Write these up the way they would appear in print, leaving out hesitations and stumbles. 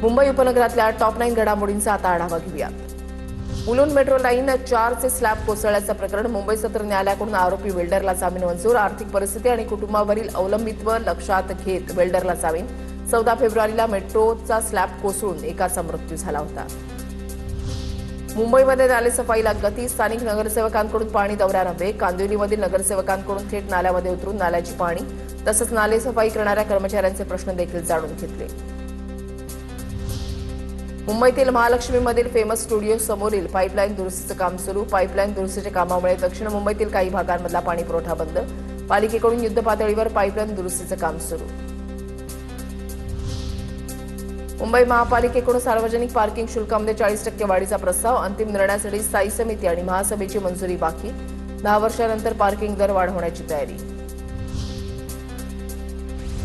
मुंबई उपनगरातल्या टॉप 9 घडामोडींचा आता आढावा घेऊया। मुलुंड मेट्रो लाईन 4चे स्लॅब कोसळल्याचं प्रकरण मुंबई सत्र न्यायालयाकडून आरोपी वेल्डरला जामीन मंजूर। आर्थिक परिस्थिती आणि कुटुंबावरील अवलंबित्व लक्षात घेत वेल्डरला जामीन। 14 फेब्रुवारीला मेट्रोचा स्लॅब कोसळून एकाचा मृत्यू झाला होता। मुंबईमध्ये नाले सफाईला गती। स्थानिक नगरसेवकांकडून पाणी दौऱ्यानं वेग। कांदिवलीमधील नगरसेवकांकडून थेट नाल्यामध्ये उतरून नाल्याची पाहणी तसंच नाले सफाई करणाऱ्या कर्मचाऱ्यांचे प्रश्न देखील जाणून घेतले। मुंबईतील महालक्ष्मीमधील फेमस स्टुडिओ समोरील पाईपलाईन दुरुस्तीचं काम सुरू। पाईपलाईन दुरुस्तीच्या कामामुळे दक्षिण मुंबईतील काही भागांमधला पाणी पुरवठा बंद। पालिकेकडून युद्धपातळीवर पाईपलाईन दुरुस्तीचं काम सुरू। मुंबई महापालिकेकडून सार्वजनिक पार्किंग शुल्कामध्ये 40% वाढीचा प्रस्ताव। अंतिम निर्णयासाठी स्थायी समिती आणि महासभेची मंजुरी बाकी। 10 वर्षांनंतर पार्किंग दर वाढ होण्याची तयारी।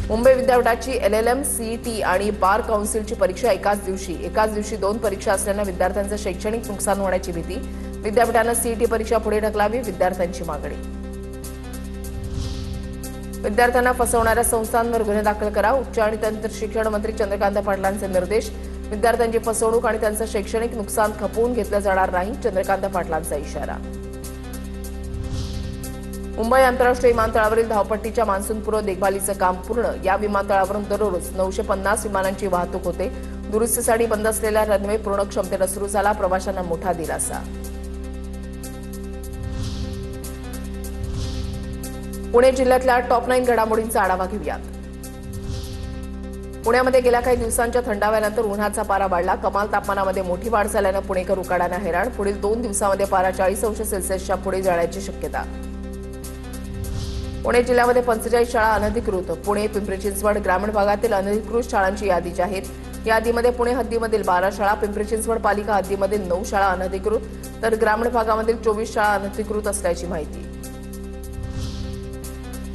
मुंबई विद्यापीठाची LLM, CET आणि बार काउन्सिलची परीक्षा एकाच दिवशी 2 परीक्षा असल्यानं विद्यार्थ्यांचं शैक्षणिक नुकसान होण्याची भीती। विद्यापीठानं CET परीक्षा पुढे ढकलावी, विद्यार्थ्यांची मागणी। विद्यार्थ्यांना फसवणाऱ्या संस्थांवर गुन्हे दाखल करा। उच्च आणि तंत्र शिक्षण मंत्री चंद्रकांत पाटलांचे निर्देश। विद्यार्थ्यांची फसवणूक आणि त्यांचं शैक्षणिक नुकसान खपवून घेतलं जाणार नाही, चंद्रकांत पाटलांचा इशारा। मुंबई आंतरराष्ट्रीय विमानतळावरील धावपट्टीच्या मान्सूनपूर्व देखभालीचं काम पूर्ण। या विमानतळावरून दररोज 950 विमानांची वाहतूक होते। दुरुस्तीसाठी बंद असलेला रनवे पूर्ण क्षमतेनं सुरू झाला, प्रवाशांना मोठा दिलासा। पुणे जिल्ह्यातल्या टॉप 9 घडामोडींचा आढावा घेऊया। पुण्यामध्ये गेल्या काही दिवसांच्या थंडाव्यानंतर उन्हाचा पारा वाढला। कमाल तापमानामध्ये मोठी वाढ झाल्यानं पुणेकर उकाड्यानं हैराण। पुढील 2 दिवसांमध्ये पारा 40 अंश सेल्सिअसच्या पुढे जाण्याची शक्यता। पुणे जिल्ह्यामध्ये 45 शाळा अनधिकृत। पुणे पिंपरी चिंचवड ग्रामीण भागातील अनधिकृत शाळांची यादी जाहीर। यादीमध्ये पुणे हद्दीमधील 12 शाळा, पिंपरी चिंचवड पालिका हद्दीमधील 9 शाळा अनधिकृत, तर ग्रामीण भागामधील 24 शाळा अनधिकृत असल्याची माहिती।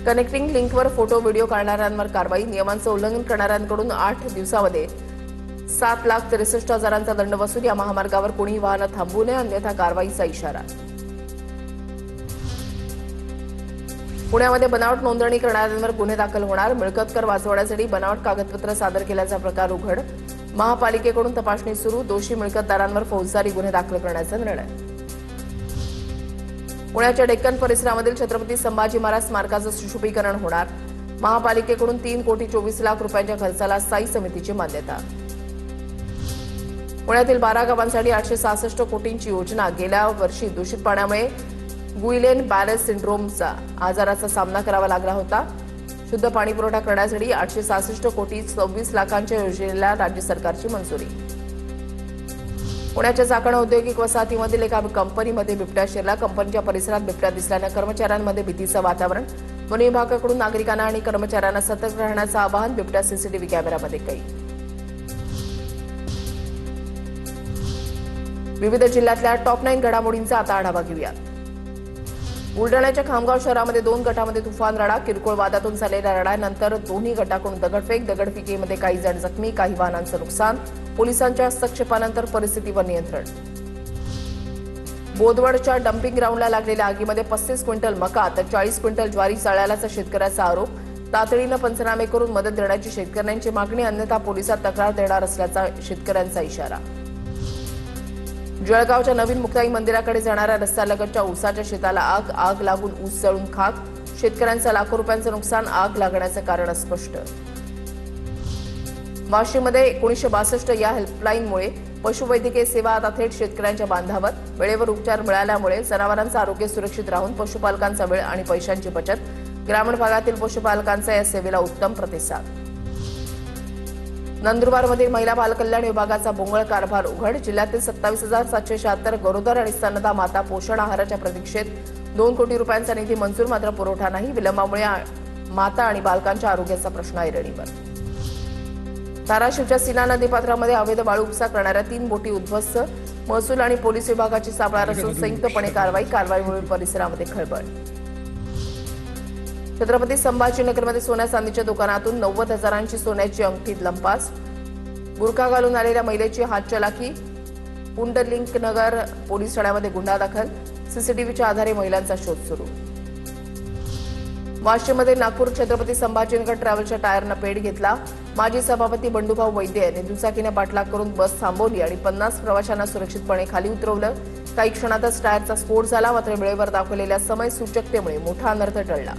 कनेक्टिंग लिंकवर फोटो व्हिडिओ काढणाऱ्यांवर कारवाई। नियमांचं उल्लंघन करणाऱ्यांकडून 8 दिवसामध्ये 7,63,000चा दंड वसूल। या महामार्गावर कोणीही वाहनं थांबवू नये, अन्यथा कारवाईचा इशारा। पुण्यामध्ये बनावट नोंदणी करणाऱ्यांवर गुन्हे दाखल होणार। मिळकत कर वाचवण्यासाठी बनावट कागदपत्र सादर केल्याचा प्रकार उघड। महापालिकेकडून तपासणी सुरू। दोषी मिळकतदारांवर फौजदारी गुन्हे दाखल करण्याचा निर्णय। पुण्याच्या डेक्कन परिसरामधील छत्रपती संभाजी महाराज स्मारकाचं सुशोभीकरण होणार। महापालिकेकडून 3,24,00,000 रुपयांच्या खर्चाला स्थायी समितीची मान्यता। पुण्यातील 12 गावांसाठी 866 कोटींची योजना। गेल्या वर्षी दूषित पाण्यामुळे गुइलेन बॅरे सिंड्रोमचा आजाराचा सामना करावा लागला होता। शुद्ध पाणी पुरवठा करण्यासाठी 866 कोटी 26 लाखांच्या योजनेला राज्य सरकारची मंजुरी। पुण्याच्या चाकण औद्योगिक वसाहतीमधील एका कंपनीमध्ये बिबट्या शिरला। कंपनीच्या परिसरात बिबट्या दिसल्यानं कर्मचाऱ्यांमध्ये भीतीचं वातावरण। वन विभागाकडून नागरिकांना आणि कर्मचाऱ्यांना सतर्क राहण्याचं आवाहन। बिबट्या CCTV कॅमेऱ्यामध्ये कैद। विविध जिल्ह्यातल्या टॉप 9 घडामोडींचा आता आढावा घेऊया। बुलढाण्याच्या खामगाव शहरामध्ये 2 गटांमध्ये तुफान लढा। किरकोळ वादातून झालेल्या लढाईनंतर दोन्ही गटाकडून दगडफेकीमध्ये काही जण जखमी, काही वाहनांचं नुकसान। पोलिसांच्या हस्तक्षेपानंतर परिस्थितीवर नियंत्रण। बोदवडच्या डम्पिंग ग्राउंडला लागलेल्या आगीमध्ये 35 क्विंटल मका तर 40 क्विंटल ज्वारी जळाल्याचा शेतकऱ्याचा आरोप। तातडीनं पंचनामे करून मदत देण्याची शेतकऱ्यांची मागणी, अन्यथा पोलिसात तक्रार देणार असल्याचा शेतकऱ्यांचा इशारा। जळगावच्या नवीन मुक्ताई मंदिराकडे जाणाऱ्या रस्त्यालगतच्या ऊसाच्या शेताला आग लागून ऊस जळून खाक। शेतकऱ्यांचं लाखो रुपयांचं नुकसान। आग लागण्याचं कारण अस्पष्ट। वाशीमध्ये 1962 या हेल्पलाईनमुळे पशुवैद्यकीय सेवा आता थेट शेतकऱ्यांच्या बांधावर। वेळेवर उपचार मिळाल्यामुळे जनावरांचं आरोग्य सुरक्षित राहून पशुपालकांचा वेळ आणि पैशांची बचत। ग्रामीण भागातील पशुपालकांचा या सेवेला उत्तम प्रतिसाद। नंदुरबारमधील महिला बालकल्याण विभागाचा बोंगळ कारभार उघड। जिल्ह्यातील 27,776 गरोदर आणि स्तनदा माता पोषण आहाराच्या प्रतीक्षेत 2 कोटी रुपयांचा निधी मंजूर, मात्र पुरवठा नाही। विलंबामुळे माता आणि बालकांच्या आरोग्याचा प्रश्न ऐरणीवर। धाराशिवच्या सीना नदीपात्रामध्ये अवैध वाळू उपसा करणाऱ्या 3 बोटी उद्ध्वस्त। महसूल आणि पोलीस विभागाची सापळा रचून संयुक्तपणे कारवाईमुळे परिसरामध्ये खळबळ। छत्रपती संभाजीनगरमध्ये सोन्या चांदीच्या दुकानातून 90,000ची सोन्याची अंगठी लंपास। बुरखा घालून आलेल्या महिलेची हातचलाखी। पुंडलिंकनगर पोलीस ठाण्यामध्ये गुन्हा दाखल। CCTVच्या आधारे महिलांचा शोध सुरू। वाशिममध्ये नागपूर छत्रपती संभाजीनगर ट्रॅव्हलच्या टायरनं पेट घेतला। माजी सभापती बंडूभाऊ वैद्य यांनी दुचाकीने पाठलाग करून बस थांबवली आणि 50 प्रवाशांना सुरक्षितपणे खाली उतरवलं। काही क्षणातच टायरचा स्फोट झाला, मात्र वेळेवर दाखवलेल्या समय सूचकतेमुळे मोठा अनर्थ टळला।